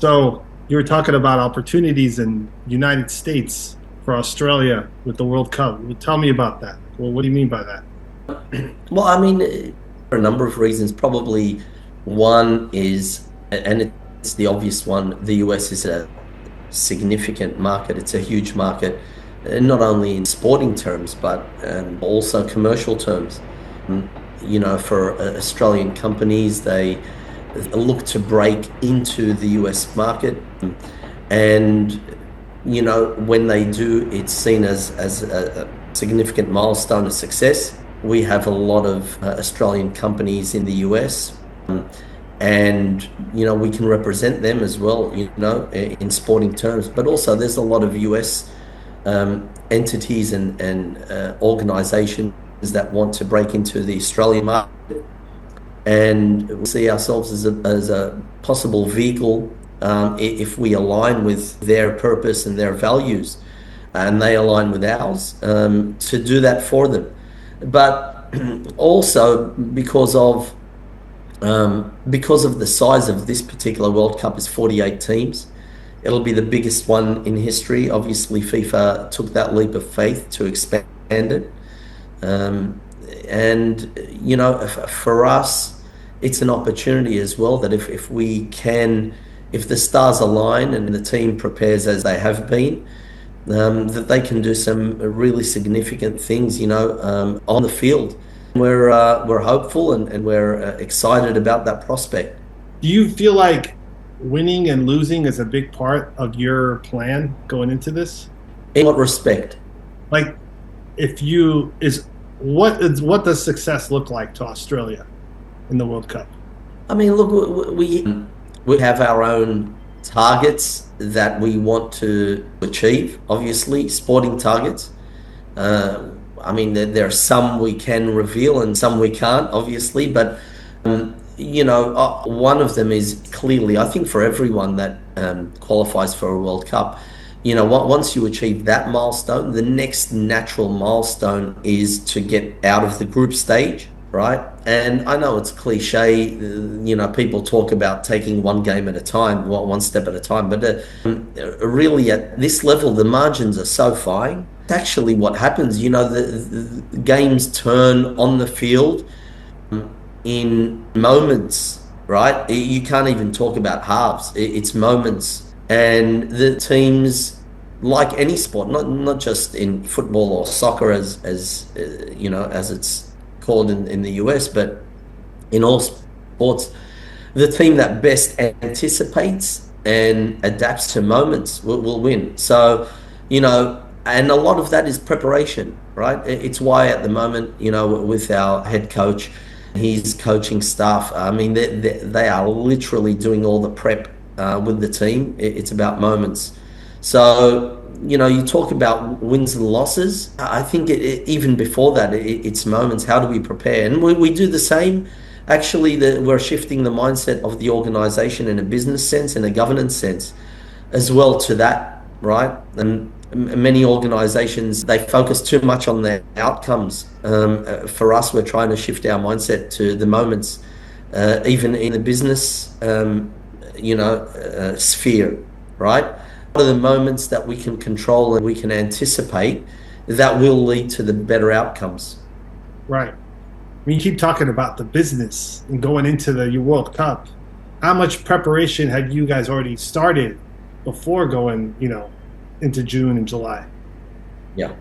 So you were talking about opportunities in United States for Australia with the World Cup. Well, tell me about that. Well, what do you mean by that? Well, I mean, for a number of reasons. Probably one is, and it's the obvious one, the US is a significant market. It's a huge market, not only in sporting terms, but also commercial terms. Mm, for Australian companies, they look to break into the US market. And, when they do, it's seen as a significant milestone of success. We have a lot of Australian companies in the US, and we can represent them as well, in sporting terms. But also, there's a lot of US entities and organisations that want to break into the Australian market, and we see ourselves as a possible vehicle, if we align with their purpose and their values, and they align with ours, to do that for them. But also because of the size of this particular World Cup is 48 teams. It'll be the biggest one in history. Obviously, FIFA took that leap of faith to expand it. Um, and, for us, it's an opportunity as well that if the stars align and the team prepares as they have been, that they can do some really significant things, on the field. We're hopeful, and we're excited about that prospect. Do you feel like winning and losing is a big part of your plan going into this? In what respect? Like, if you is what does success look like to Australia in the World Cup? I mean, look, we have our own targets that we want to achieve. Obviously, sporting targets. I mean, there are some we can reveal and some we can't, obviously, but one of them is clearly, I think, for everyone that qualifies for a World Cup. Once you achieve that milestone, the next natural milestone is to get out of the group stage, right? And I know it's cliche, people talk about taking one game at a time, one step at a time, but really at this level, the margins are so fine. It's actually what happens. The games turn on the field in moments, right? You can't even talk about halves. It's moments. And the teams, like any sport, not just in football or soccer as it's called in the US, but in all sports, the team that best anticipates and adapts to moments will win. So, and a lot of that is preparation, right? It's why at the moment, with our head coach, his coaching staff, I mean, they are literally doing all the prep with the team. It's about moments. So, you talk about wins and losses. I think even before that, it's moments. How do we prepare? And we do the same. Actually, we're shifting the mindset of the organization in a business sense, in a governance sense, as well to that, right? And many organizations, they focus too much on their outcomes. For us, we're trying to shift our mindset to the moments, even in the business sphere, right? What are the moments that we can control and we can anticipate that will lead to the better outcomes? Right. When you keep talking about the business and going into the World Cup, how much preparation had you guys already started before going, into June and July? Yeah,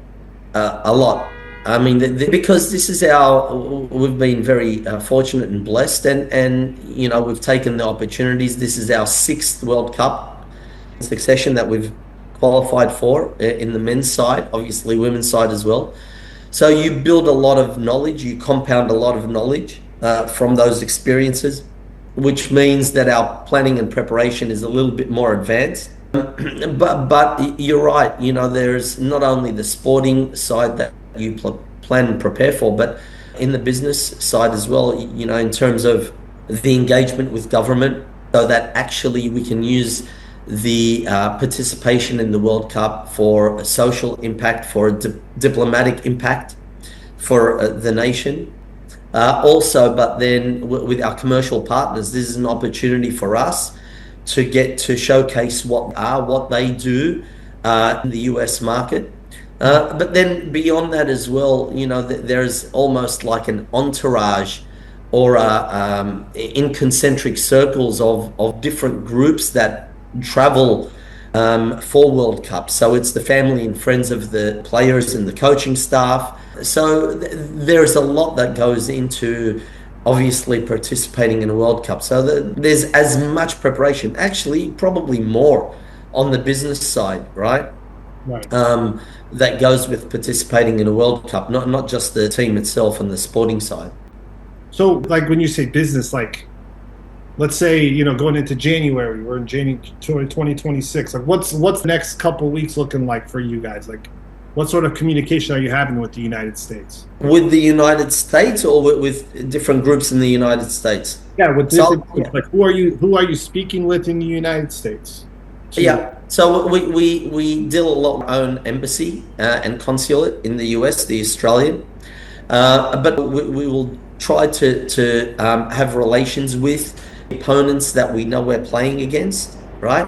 a lot. I mean, because we've been very fortunate and blessed, and we've taken the opportunities. This is our sixth World Cup in succession that we've qualified for in the men's side, obviously women's side as well. So you build a lot of knowledge, you compound a lot of knowledge from those experiences, which means that our planning and preparation is a little bit more advanced. But you're right, there's not only the sporting side that you plan and prepare for, but in the business side as well, in terms of the engagement with government, so that actually we can use the participation in the World Cup for a social impact, for a diplomatic impact for the nation. Also, but then with our commercial partners, this is an opportunity for us to get to showcase what they do in the US market. But then beyond that as well, there's almost like an entourage or in concentric circles of different groups that travel for World Cup. So it's the family and friends of the players and the coaching staff. So there's a lot that goes into obviously participating in a World Cup. So there's as much preparation, actually, probably more on the business side, right? Right. That goes with participating in a World Cup, not just the team itself and the sporting side. So, like when you say business, like let's say going into January, we're in January 2026. Like, what's the next couple weeks looking like for you guys? Like, what sort of communication are you having with the United States? With the United States, or with different groups in the United States? Yeah, with different So, groups. Like, who are you speaking with in the United States? yeah. So we deal a lot with our own embassy and consulate in the US, the Australian. But we will try to have relations with opponents that we know we're playing against, right?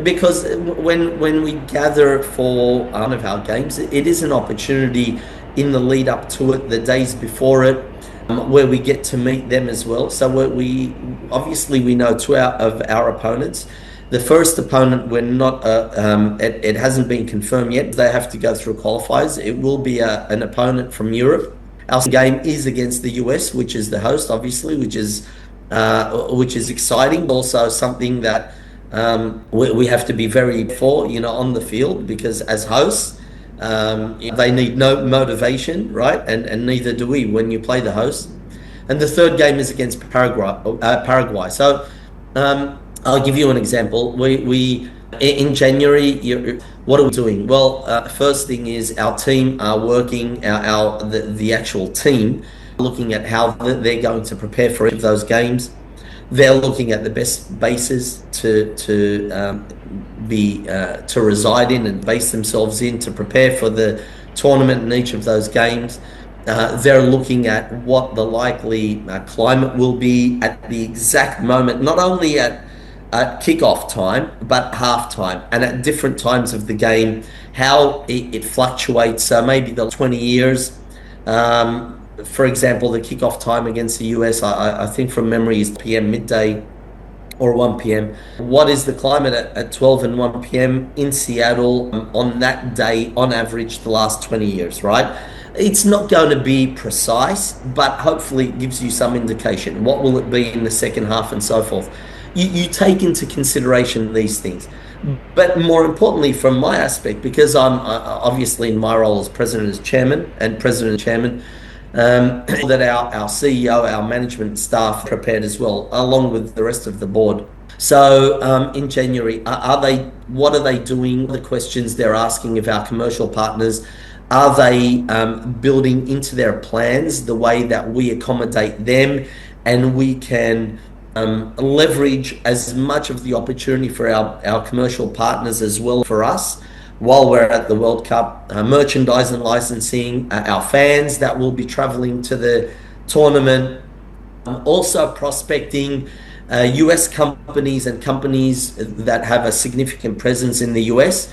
Because when we gather for one of our games, it is an opportunity in the lead up to it, the days before it, where we get to meet them as well. So we obviously we know two of our opponents. The first opponent, we're not. It hasn't been confirmed yet. They have to go through qualifiers. It will be an opponent from Europe. Our game is against the US, which is the host, obviously, which is exciting. Also, something that we have to be very for, on the field, because as hosts, they need no motivation, right? And neither do we when you play the host. And the third game is against Paraguay. So I'll give you an example. We in January, what are we doing? Well, first thing is our team are working, the actual team, looking at how they're going to prepare for those games. They're looking at the best bases to reside in and base themselves in to prepare for the tournament in each of those games. They're looking at what the likely climate will be at the exact moment, not only at kickoff time, but half time, and at different times of the game, how it fluctuates. So maybe the 20 years. For example, the kickoff time against the US, I think from memory, is PM midday or 1 p.m. What is the climate at 12 and 1 p.m. in Seattle on that day, on average, the last 20 years, right? It's not going to be precise, but hopefully it gives you some indication. What will it be in the second half and so forth? You take into consideration these things. But more importantly, from my aspect, because I'm obviously in my role as president and chairman, that our CEO, our management staff prepared as well, along with the rest of the board. So in January, what are they doing? The questions they're asking of our commercial partners, are they building into their plans the way that we accommodate them, and we can leverage as much of the opportunity for our commercial partners as well for us while we're at the World Cup, merchandise and licensing, our fans that will be traveling to the tournament, also prospecting US companies and companies that have a significant presence in the US,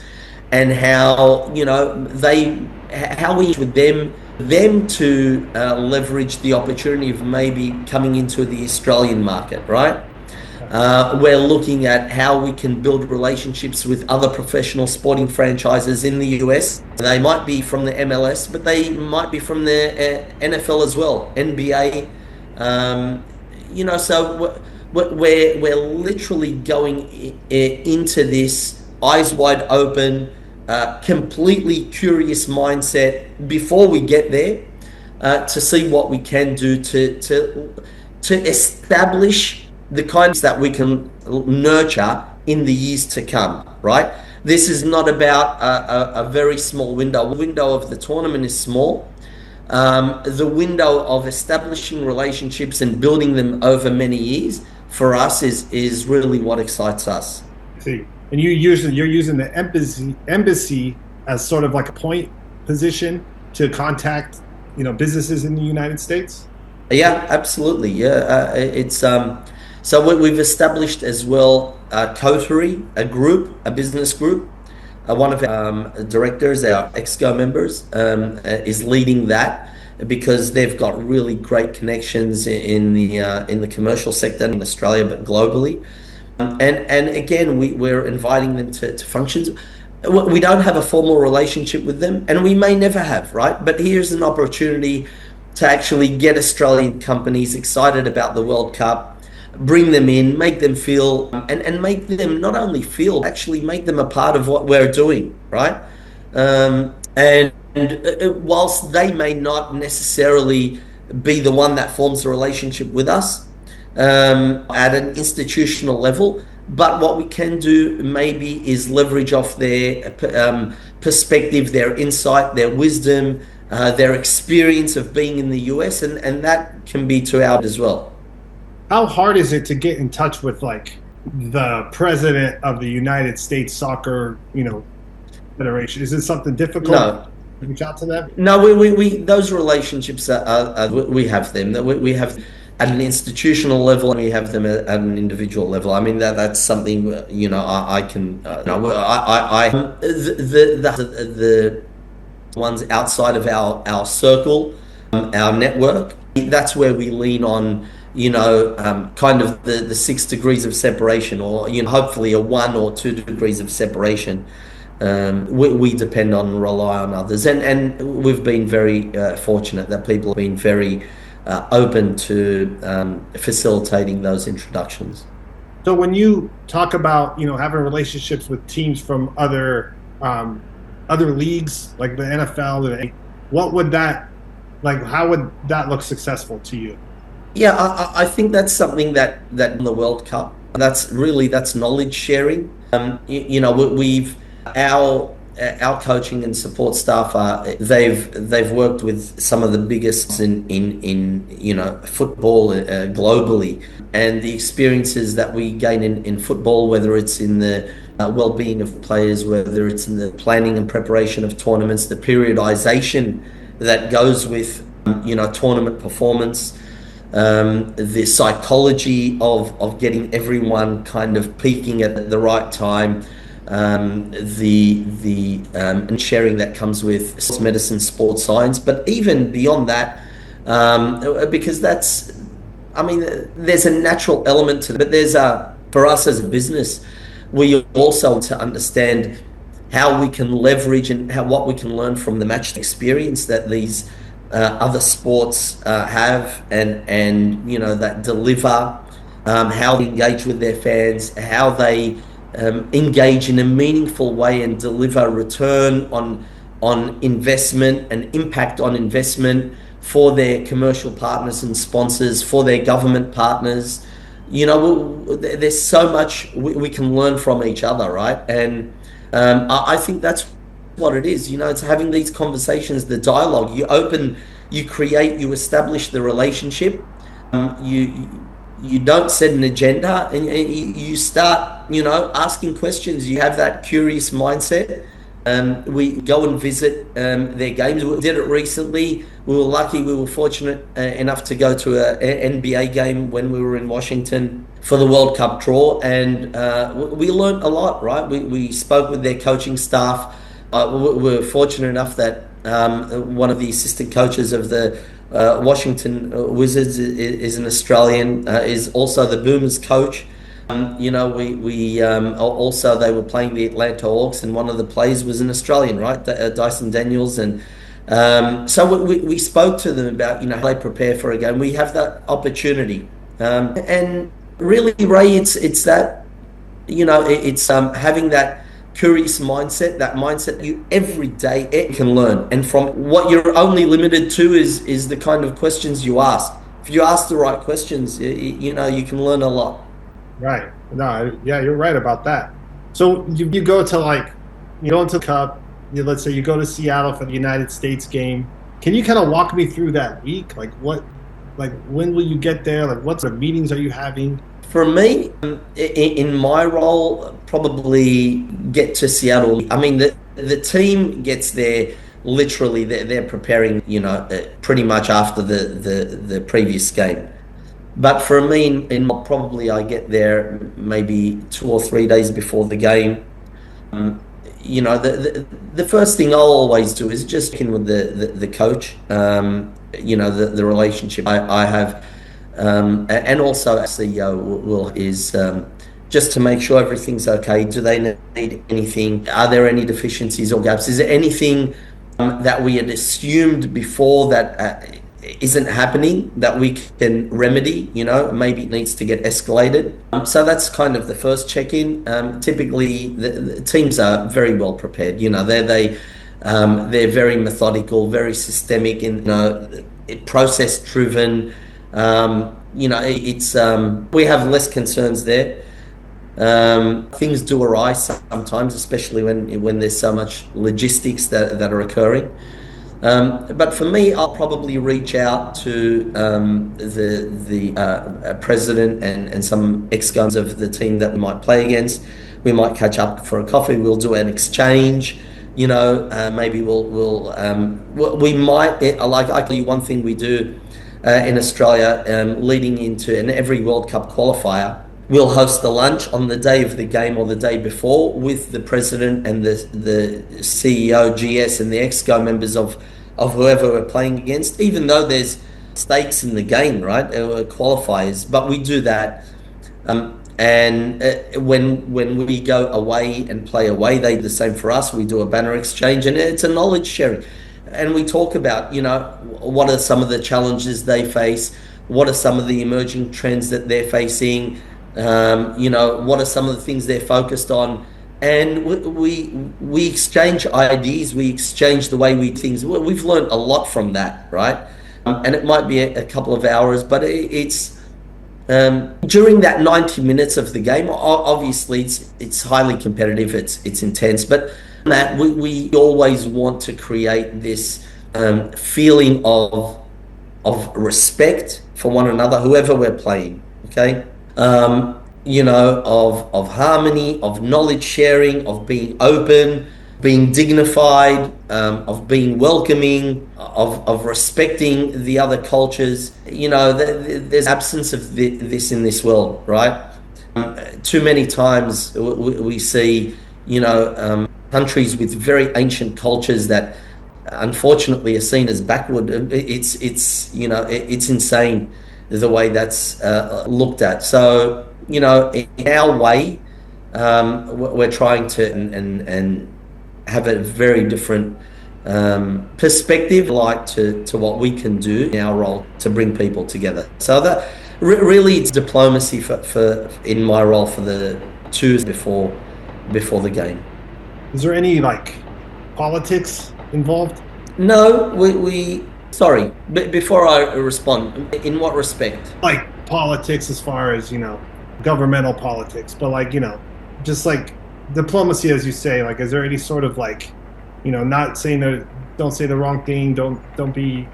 and how how we with them to leverage the opportunity of maybe coming into the Australian market, right? We're looking at how we can build relationships with other professional sporting franchises in the US. They might be from the MLS, but they might be from the NFL as well, NBA. So we're literally going into this eyes wide open, completely curious mindset before we get there, to see what we can do to establish the kinds that we can nurture in the years to come, right? This is not about a very small window. The window of the tournament is small. The window of establishing relationships and building them over many years for us is really what excites us. See, and you're using the embassy as sort of like a point position to contact businesses in the United States. Yeah, absolutely. Yeah, it's so we've established as well a coterie, a business group. One of our directors, our exco members, is leading that because they've got really great connections in the commercial sector in Australia, but globally. And again, we're inviting them to functions. We don't have a formal relationship with them, and we may never have, right? But here's an opportunity to actually get Australian companies excited about the World Cup, bring them in, make them feel, and make them not only feel, actually make them a part of what we're doing, right? And whilst they may not necessarily be the one that forms a relationship with us at an institutional level, but what we can do maybe is leverage off their perspective, their insight, their wisdom, their experience of being in the US, and that can be to our as well. How hard is it to get in touch with like the president of the United States Soccer, Federation? Is it something difficult No, to reach out to them? no, we those relationships we have them. We have at an institutional level, and we have them at an individual level. I mean that's something I can the ones outside of our circle, our network. That's where we lean on, kind of the 6 degrees of separation, or hopefully a 1 or 2 degrees of separation. We depend on and rely on others, and we've been very fortunate that people have been very open to facilitating those introductions. So when you talk about having relationships with teams from other leagues like the NFL, what would that like? How would that look successful to you? Yeah, I think that's something that in the World Cup, that's knowledge sharing. We've our coaching and support staff they've worked with some of the biggest in football globally, and the experiences that we gain in football, whether it's in the well-being of players, whether it's in the planning and preparation of tournaments, the periodization that goes with tournament performance, the psychology of getting everyone kind of peaking at the right time, and sharing that comes with sports medicine, sports science, but even beyond that, because there's a natural element to it, but for us as a business, we also to understand how we can leverage and what we can learn from the match experience that these other sports have, and that deliver, how they engage with their fans, how they engage in a meaningful way and deliver return on investment and impact on investment for their commercial partners and sponsors, for their government partners. There's so much we can learn from each other, right? And I think that's what it is. It's having these conversations, the dialogue. You create, you establish the relationship. You don't set an agenda, and you start, asking questions. You have that curious mindset. We go and visit their games. We did it recently. We were lucky. We were fortunate enough to go to an NBA game when we were in Washington for the World Cup draw, and we learned a lot. Right? We spoke with their coaching staff. We were fortunate enough that one of the assistant coaches of the Washington Wizards is an Australian. Is also the Boomers coach. We also, they were playing the Atlanta Hawks, and one of the players was an Australian, right? Dyson Daniels, and so we spoke to them about how they prepare for a game. We have that opportunity, and really, Ray, it's that it's having that curious mindset, that mindset you every day can learn, and from what you're only limited to is the kind of questions you ask. If you ask the right questions, you can learn a lot. Right. No, yeah, you're right about that. So you go to you go into the Cup, let's say you go to Seattle for the United States game. Can you kind of walk me through that week? When will you get there? What sort of meetings are you having? For me, in my role, probably get to Seattle. I mean, the team gets there literally. They're preparing, pretty much after the previous game. But for me, probably I get there maybe 2 or 3 days before the game. Um, the first thing I'll always do is just check in with the coach. The relationship I have, and also our CEO will is just to make sure everything's okay. Do they need anything? Are there any deficiencies or gaps? Is there anything that we had assumed before that isn't happening that we can remedy? Maybe it needs to get escalated. So that's kind of the first check-in. Typically, the teams are very well prepared. They're very methodical, very systemic, and process-driven. It's we have less concerns there. Things do arise sometimes, especially when there's so much logistics that are occurring. But for me, I'll probably reach out to the president and some ex-guns of the team that we might play against. We might catch up for a coffee. We'll do an exchange. Maybe we might. Like I tell you, one thing we do in Australia, leading into and every World Cup qualifier, we'll host a lunch on the day of the game or the day before with the president and the CEO, GS, and the Exco members of whoever we're playing against, even though there's stakes in the game, right? Qualifiers, but we do that. And when we go away and play away, they do the same for us. We do a banner exchange, and it's a knowledge sharing. And we talk about, what are some of the challenges they face? What are some of the emerging trends that they're facing? What are some of the things they're focused on? And we exchange ideas, we exchange the way we do things. We've learned a lot from that, right? And it might be a couple of hours, but it's during that 90 minutes of the game. Obviously, it's highly competitive, it's intense, but that we always want to create this feeling of respect for one another, whoever we're playing. Okay. Of harmony, of knowledge sharing, of being open, being dignified, of being welcoming, of respecting the other cultures. There's absence of this in this world, right? Too many times we see, countries with very ancient cultures that unfortunately are seen as backward. It's insane the way that's looked at. So, in our way, we're trying to and have a very different perspective, like to what we can do in our role to bring people together. So that really it's diplomacy for in my role for the two before the game. Is there any politics involved? No, we sorry, before I respond, in what respect? Like politics as far as, governmental politics, but just like diplomacy, as you say, is there any sort of not saying don't say the wrong thing, don't be,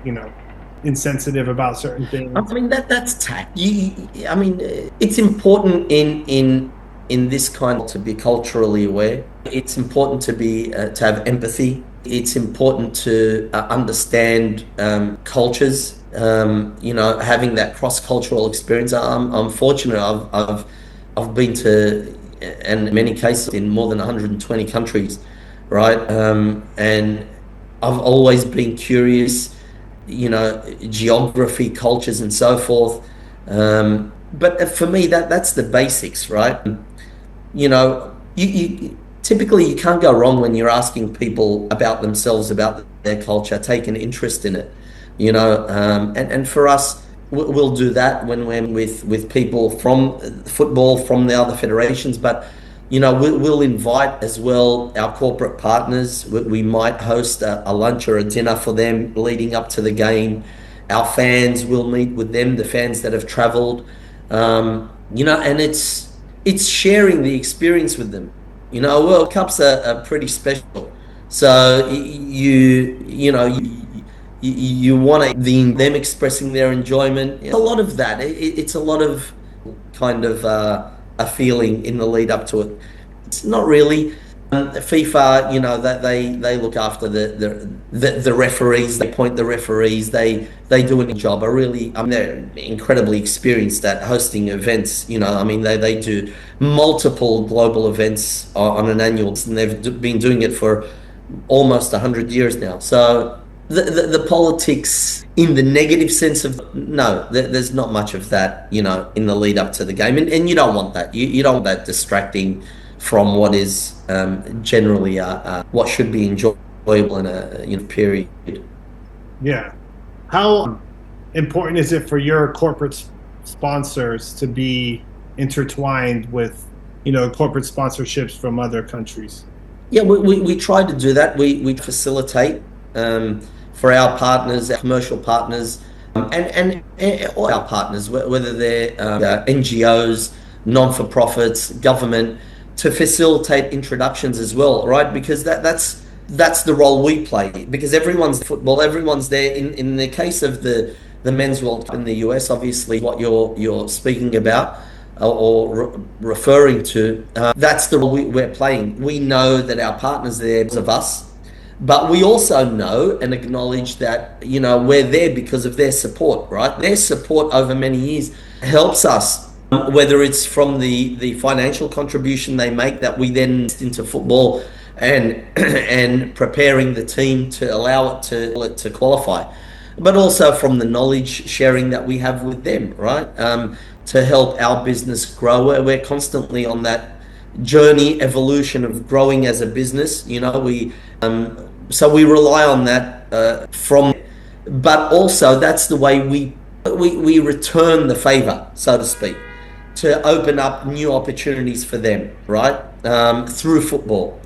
insensitive about certain things? I mean, that's tact. It's important in this kind to be culturally aware. It's important to be to have empathy. It's important to understand cultures. Having that cross-cultural experience. I'm fortunate. I've been to, and in many cases, in more than 120 countries, right? And I've always been curious, geography, cultures, and so forth. But for me, that's the basics, right? You typically you can't go wrong when you're asking people about themselves, about their culture, take an interest in it. And for us, we'll do that when we're with people from football, from the other federations, but we'll invite as well our corporate partners. We might host a lunch or a dinner for them leading up to the game. Our fans will meet with them, the fans that have traveled, and it's sharing the experience with them. World Cups are pretty special, so you want them expressing their enjoyment. A lot of that. It's a lot of kind of a feeling in the lead up to it. It's not really. FIFA, that they look after the referees. They appoint the referees. They do a job. They're incredibly experienced at hosting events. They do multiple global events on an annual, and they've been doing it for almost 100 years now. So the politics in the negative sense of no, there's not much of that, in the lead up to the game, and you don't want that. You don't want that distracting from what is generally what should be enjoyable in a period. Yeah. How important is it for your corporate sponsors to be intertwined with, corporate sponsorships from other countries? Yeah, we try to do that. We facilitate for our partners, our commercial partners, and all our partners, whether they're NGOs, non-for-profits, government, to facilitate introductions as well, right? Because that's the role we play. Because everyone's football, everyone's there. In the case of the men's World Cup in the US, obviously what you're speaking about or referring to, that's the role we're playing. We know that our partners are there because of us, but we also know and acknowledge that we're there because of their support, right? Their support over many years helps us, whether it's from the financial contribution they make that we then invest into football and preparing the team to allow it to qualify, but also from the knowledge sharing that we have with them, right? To help our business grow. We're constantly on that journey, evolution of growing as a business. So we rely on that but also that's the way we return the favor, so to speak, to open up new opportunities for them, right? Through football.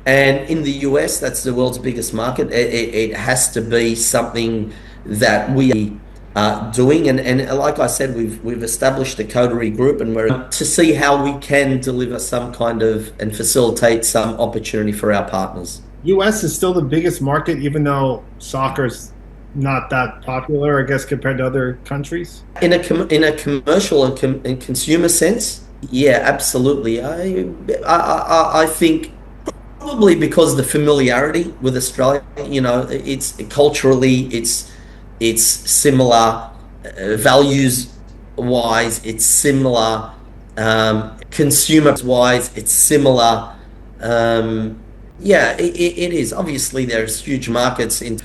And in the US, that's the world's biggest market. It has to be something that we are doing. And like I said, we've established a coterie group, and we're to see how we can deliver some kind of and facilitate some opportunity for our partners. US is still the biggest market, even though soccer's not that popular, I guess, compared to other countries. In a commercial and consumer sense, yeah, absolutely. I think probably because the familiarity with Australia, it's culturally, it's similar, values wise, it's similar, consumer wise, it's similar. Yeah, it is. Obviously, there's huge markets in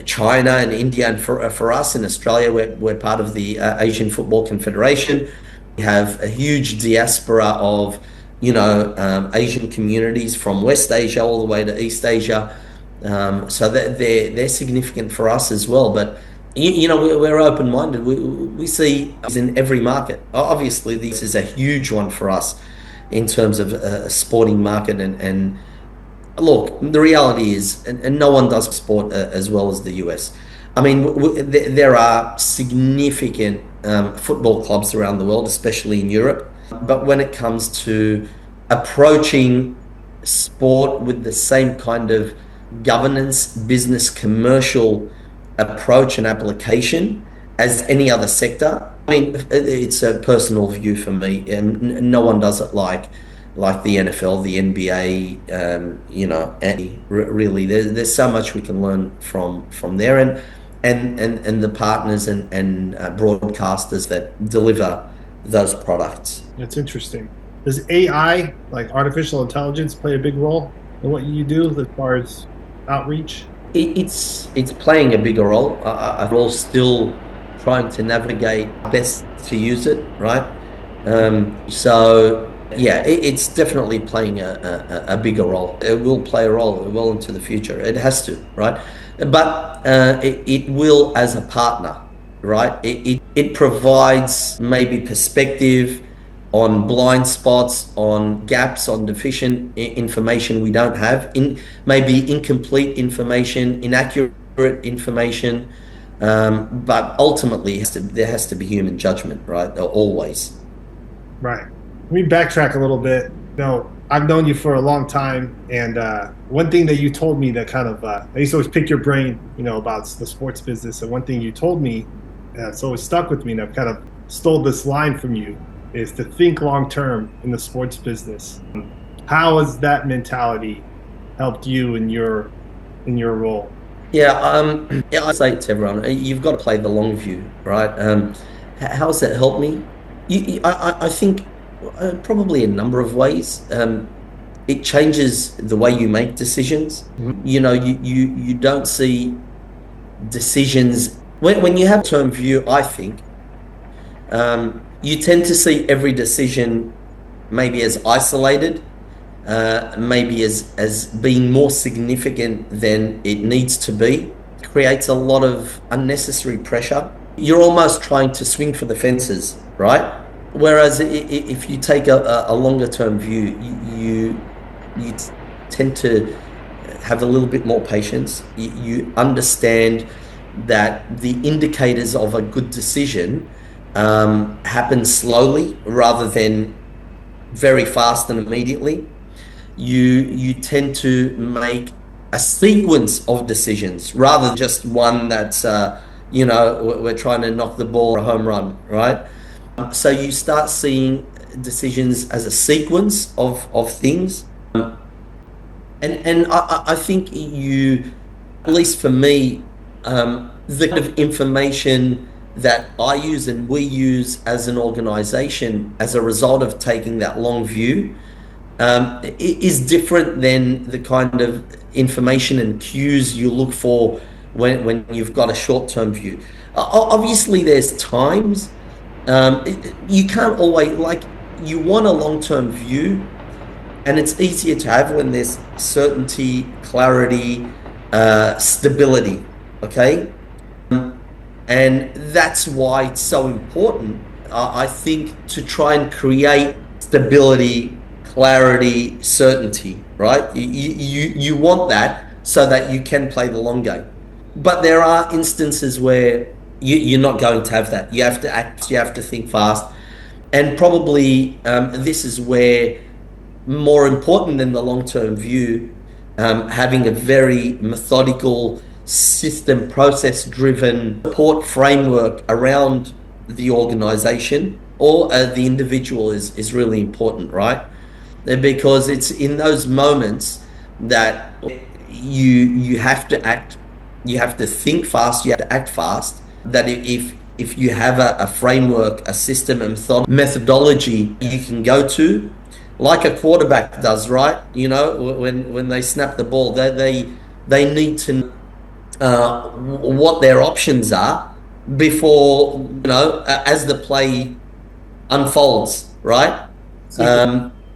China and India, and for us in Australia, we're part of the Asian Football Confederation. We have a huge diaspora of Asian communities from West Asia all the way to East Asia, so they're significant for us as well. But we're open-minded. We see in every market. Obviously, this is a huge one for us in terms of a sporting market, and look, the reality is, and no one does sport as well as the US. I mean, there are significant football clubs around the world, especially in Europe. But when it comes to approaching sport with the same kind of governance, business, commercial approach and application as any other sector, I mean, it's a personal view for me, and no one does it like the NFL, the NBA, and really, there's so much we can learn from there, and the partners and broadcasters that deliver those products. That's interesting. Does AI, like artificial intelligence, play a big role in what you do as far as outreach? It's playing a bigger role. I'm still trying to navigate best to use it, right? So yeah, it's definitely playing a bigger role. It will play a role well into the future. It has to, right? But it will as a partner, right? It provides maybe perspective on blind spots, on gaps, on deficient information we don't have, maybe incomplete information, inaccurate information. But ultimately, there has to be human judgment, right? Always. Right. Let me backtrack a little bit. I've known you for a long time, and one thing that you told me that kind of I used to always pick your brain, about the sports business. And one thing you told me that's always stuck with me, and I've kind of stole this line from you, is to think long term in the sports business. How has that mentality helped you in your role? Yeah, yeah, I say to everyone, you've got to play the long view, right? How's that helped me? I think probably a number of ways. It changes the way you make decisions. Mhm. You know, you don't see decisions when you have a term view. I think you tend to see every decision maybe as isolated, maybe as being more significant than it needs to be. It creates a lot of unnecessary pressure. You're almost trying to swing for the fences, right? Whereas if you take a longer term view, you tend to have a little bit more patience. You understand that the indicators of a good decision happen slowly rather than very fast and immediately. You tend to make a sequence of decisions rather than just one that's we're trying to knock the ball or a home run, right? So you start seeing decisions as a sequence of things. And I think you, at least for me, the kind of information that I use and we use as an organization as a result of taking that long view is different than the kind of information and cues you look for when you've got a short-term view. Obviously, there's times you can't always, like, you want a long-term view, and it's easier to have when there's certainty, clarity, stability. Okay, and that's why it's so important, I think, to try and create stability, clarity, certainty, right? You want that so that you can play the long game. But there are instances where you're not going to have that. You have to act, you have to think fast. And probably this is where, more important than the long-term view, having a very methodical, system, process-driven support framework around the organization or the individual is really important, right? Because it's in those moments that you have to act, you have to think fast, you have to act fast. That if you have a framework, a system, and methodology you can go to, like a quarterback does, right? You know, when they snap the ball, they need to know what their options are before, as the play unfolds, right?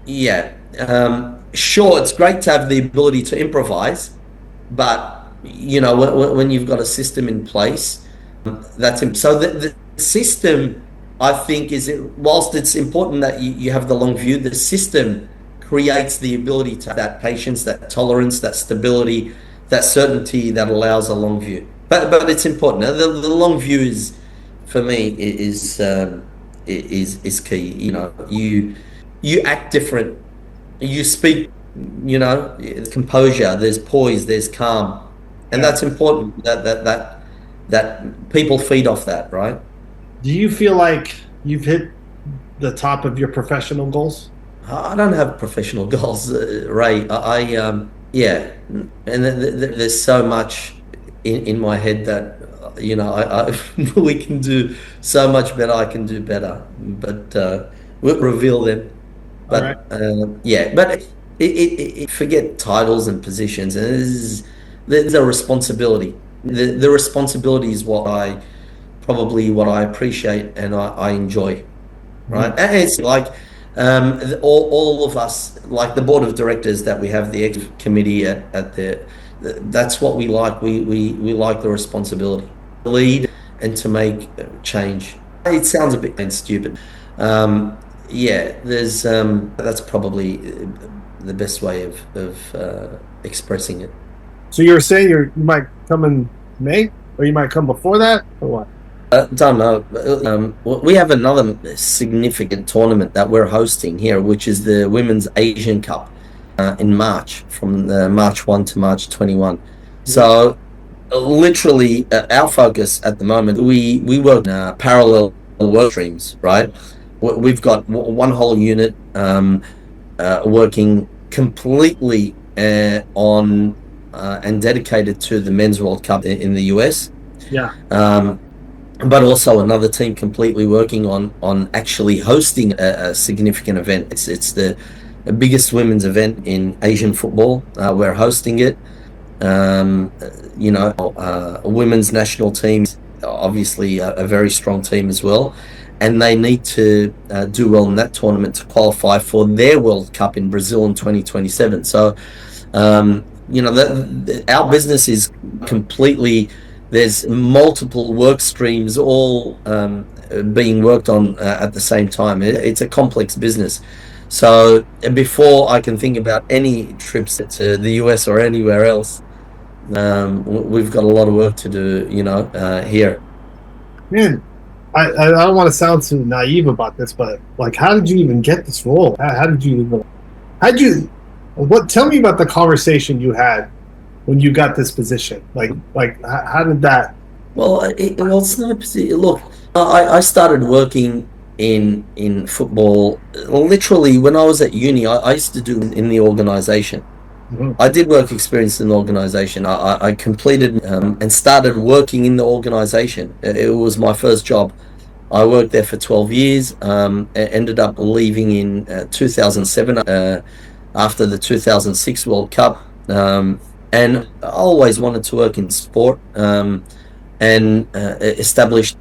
Yeah. Sure, it's great to have the ability to improvise, but when you've got a system in place, so the system, I think, whilst it's important that you have the long view, the system creates the ability to have that patience, that tolerance, that stability, that certainty that allows a long view. But it's important. The long view is, for me, is key. You act different. You speak. There's composure. There's poise. There's calm, and that's important. That people feed off that, right? Do you feel like you've hit the top of your professional goals? I don't have professional goals, Ray. Yeah, and there's so much in my head that we can do so much better. I can do better, but we'll reveal them. All right. But yeah, but forget titles and positions, and there's a responsibility. The responsibility is what I appreciate and I enjoy, right? Mhm. And it's like all of us, like the board of directors that we have, the executive committee at that's what we like. We like the responsibility, to lead and to make change. It sounds a bit stupid. Yeah, there's that's probably the best way of expressing it. So you're saying you might come in May, or you might come before that, or what? Don't know. We have another significant tournament that we're hosting here, which is the Women's Asian Cup in March, from March 1 to March 21. So literally our focus at the moment, we work in parallel work streams, right? We've got one whole unit working completely on and dedicated to the Men's World Cup in the US. Yeah. But also another team completely working on actually hosting a significant event. It's the biggest women's event in Asian football. We're hosting it. A women's national team, obviously a very strong team as well, and they need to do well in that tournament to qualify for their World Cup in Brazil in 2027. So, our business is completely, there's multiple work streams all being worked on at the same time. It's a complex business. So before I can think about any trips to the US or anywhere else, we've got a lot of work to do, here. Man, I don't want to sound too naive about this, but like, how did you even get this role? How did you even, tell me about the conversation you had when you got this position. Like how did that? Well, it's not a position. Look, I started working in football literally when I was at uni. I used to do in the organization. Mhm. I did work experience in the organization. I completed and started working in the organization. It was my first job. I worked there for 12 years. Ended up leaving in 2007 after the 2006 World Cup. And I always wanted to work in sport and established,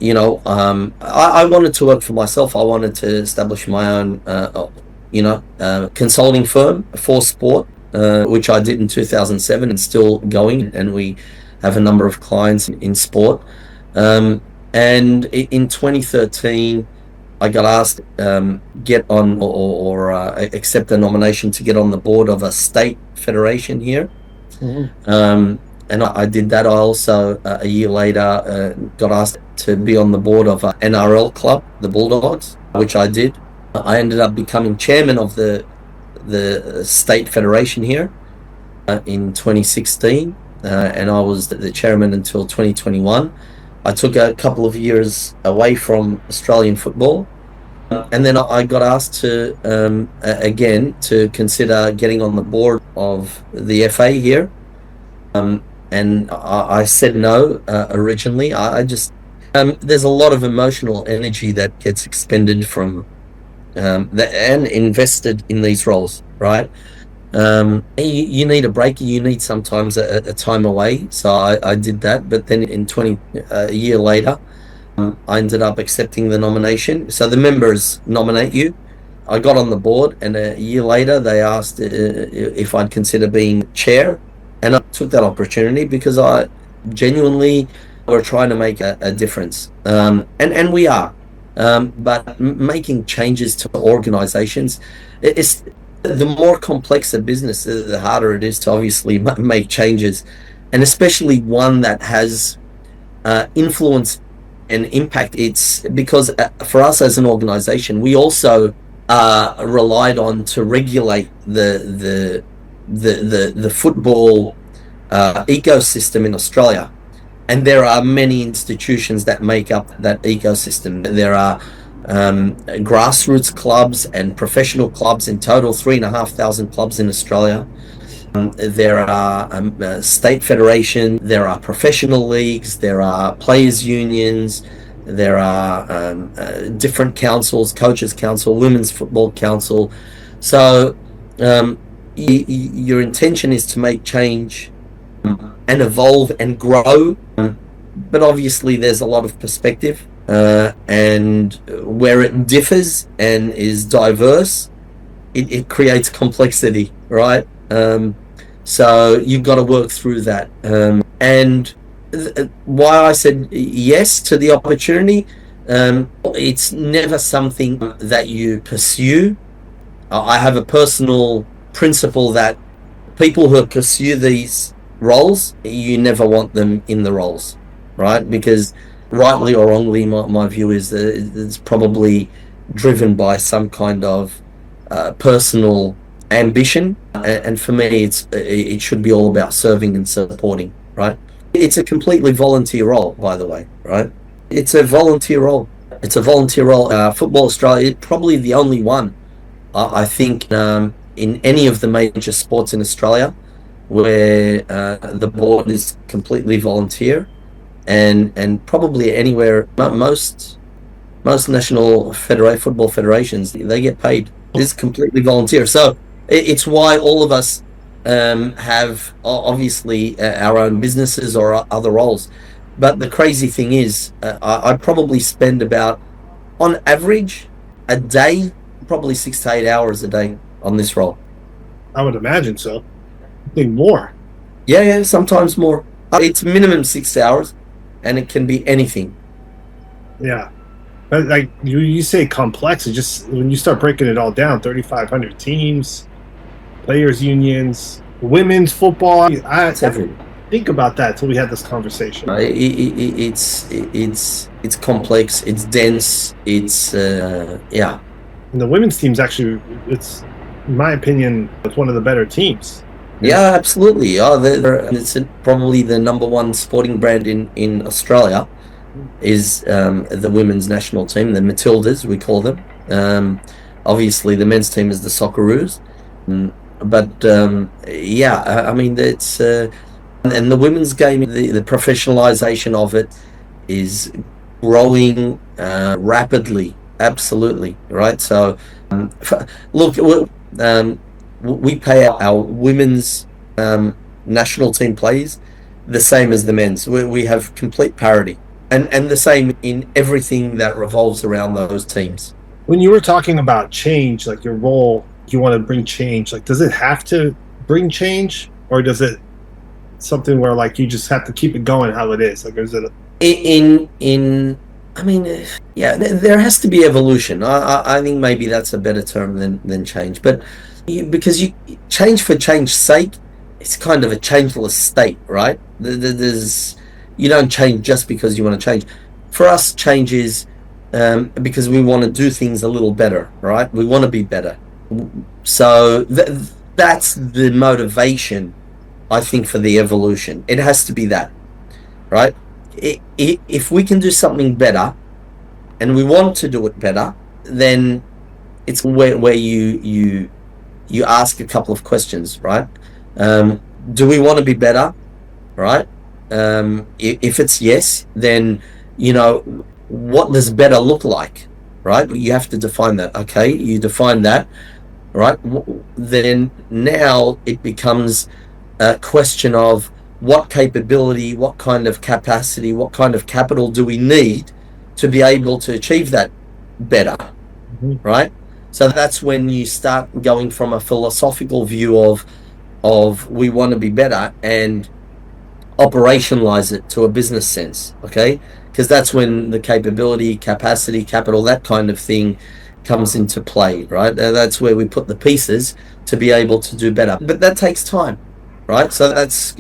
I wanted to work for myself. I wanted to establish my own, consulting firm for sport, which I did in 2007 and still going. And we have a number of clients in sport. And in 2013, I got asked get on or accept a nomination to get on the board of a state federation here. Mhm. And I did that. I also, a year later, got asked to be on the board of an NRL club, the Bulldogs, which I did. I ended up becoming chairman of the state federation here in 2016, and I was the chairman until 2021. I took a couple of years away from Australian football, and then I got asked to again to consider getting on the board of the FA here. And I said no originally. I just there's a lot of emotional energy that gets expended from and invested in these roles, right? You need a break. You need sometimes a time away. So I did that. But then a year later, I ended up accepting the nomination. So the members nominate you. I got on the board, and a year later, they asked if I'd consider being chair, and I took that opportunity because I genuinely were trying to make a difference, and we are. But making changes to organizations, it's the more complex a business, the harder it is to obviously make changes, and especially one that has influence and impact. It's because for us as an organization, we also relied on to regulate the football ecosystem in Australia. And there are many institutions that make up that ecosystem. There are grassroots clubs and professional clubs, in total 3,500 clubs in Australia. There are state federation, there are professional leagues, there are players unions, there are different councils, coaches council, women's football council. So your intention is to make change and evolve and grow, but obviously there's a lot of perspective, and where it differs and is diverse, it creates complexity, right? So you've got to work through that. And why I said yes to the opportunity, it's never something that you pursue. I have a personal principle that people who pursue these roles, you never want them in the roles, right? Because rightly or wrongly, my view is that it's probably driven by some kind of personal ambition, and for me, it should be all about serving and supporting, right? It's a completely volunteer role, by the way, right? It's a volunteer role. It's a volunteer role. Football Australia is probably the only one, I think, in any of the major sports in Australia where the board is completely volunteer, and probably anywhere most national football federations, they get paid. It's completely volunteer. So it's why all of us have obviously our own businesses or other roles. But the crazy thing is, I probably spend about, on average, a day, probably 6 to 8 hours a day on this role. I would imagine so. I think more. Yeah, sometimes more. It's minimum 6 hours, and it can be anything. Yeah. But like you say complex, it just when you start breaking it all down, 3,500 teams, players unions, women's football. It's everything. Think about that till we had this conversation. It's complex. It's dense. It's yeah. And the women's team's actually, it's in my opinion, it's one of the better teams. Yeah, absolutely. It's probably the number one sporting brand in Australia is the women's national team, the Matildas, we call them. Obviously, the men's team is the Socceroos. But yeah, I mean, it's and the women's game, the professionalization of it is growing rapidly. Absolutely, right? So, look, we pay our women's national team players the same as the men's. We have complete parity, and the same in everything that revolves around those teams. When you were talking about change, like your role, you want to bring change. Like, does it have to bring change, or does it something where like you just have to keep it going how it is? Like, is it I mean, yeah, there has to be evolution. I think maybe that's a better term than change, but because you change for change's sake, it's kind of a changeless state, right? There's you don't change just because you want to change. For us, change is because we want to do things a little better, right? We want to be better. So that's the motivation, I think, for the evolution. It has to be that, right? If we can do something better, and we want to do it better, then it's where you ask a couple of questions, right? Do we want to be better, right? If it's yes, then what does better look like, right? You have to define that. Okay, you define that, right? Then now it becomes a question of what capability, what kind of capacity, what kind of capital do we need to be able to achieve that better, right? So that's when you start going from a philosophical view of we want to be better and operationalize it to a business sense, okay? Because that's when the capability, capacity, capital, that kind of thing comes into play, right? That's where we put the pieces to be able to do better. But that takes time, right? So that's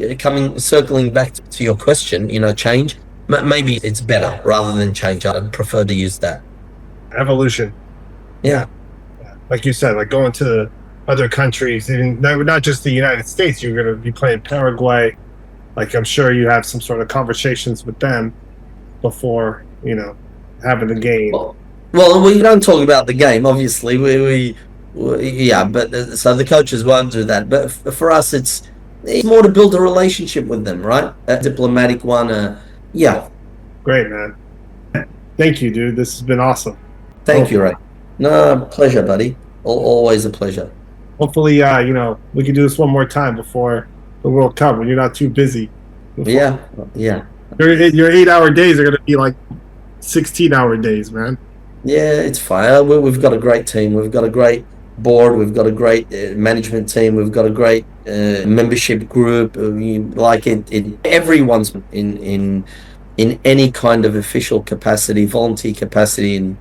circling back to your question, change. Maybe it's better rather than change. I'd prefer to use that. evolution? Yeah. Like you said, like going to other countries, even not just the United States. You're going to be playing Paraguay. Like, I'm sure you have some sort of conversations with them before having the game. Well, we don't talk about the game, obviously. Yeah, but so the coaches won't do that. But for us, it's more to build a relationship with them, right? A diplomatic one. Yeah. Great, man. Thank you, dude. This has been awesome. Thank you, Ray. No, pleasure, buddy. Always a pleasure. Hopefully, we can do this one more time before the World Cup when you're not too busy. Yeah. Your 8-hour days are going to be like 16-hour days, man. Yeah, it's fine. We've got a great team. We've got a great board. We've got a great management team. We've got a great membership group. Everyone's in any kind of official capacity, volunteer capacity in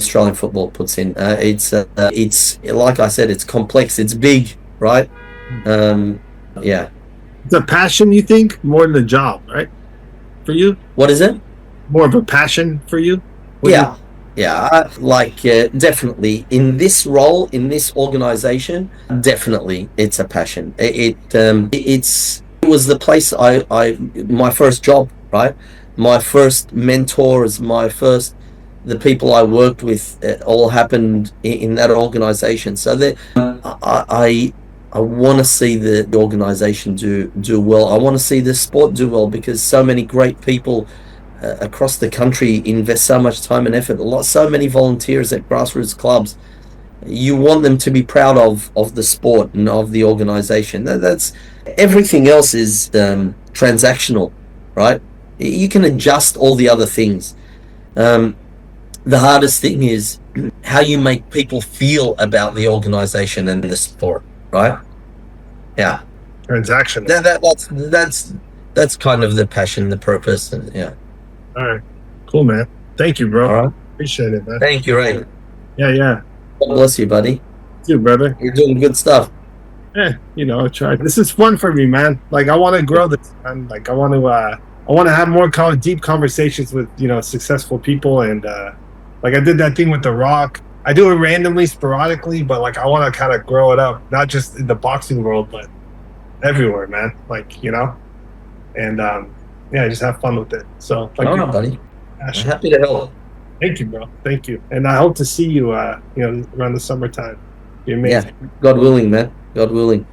Australian football puts in. It's like I said, it's complex. It's big, right? Yeah. It's a passion, you think, more than a job, right? For you? What is it? More of a passion for you? Yeah. Definitely in this role, in this organization, definitely it's a passion. It was the place my first job, right? My first mentors, my first the people I worked with, all happened in that organization. So that I want to see the organization do well. I want to see the sport do well, because so many great people across the country invest so much time and effort. So many volunteers at grassroots clubs. You want them to be proud of the sport and of the organization. That's everything else is transactional, right? You can adjust all the other things. The hardest thing is how you make people feel about the organization and the sport, right? Yeah, Transactional. that's kind of the passion, the purpose, and yeah. All right. Cool, man. Thank you, bro. All right. Appreciate it, man. Thank you, Ray. Yeah. God bless you, buddy. You, brother. You're doing good stuff. Yeah, I tried. This is fun for me, man. Like, I want to grow this, man. Like, I want to have more deep conversations with, successful people. And, like, I did that thing with The Rock. I do it randomly, sporadically, but, like, I want to kind of grow it up, not just in the boxing world, but everywhere, man. Like, and, yeah, just have fun with it. So, like, All right, buddy. Yeah, I'm sure. happy to help. Thank you, bro. Thank you. And I hope to see you, around the summertime. You're amazing. Yeah, God willing, man. God willing.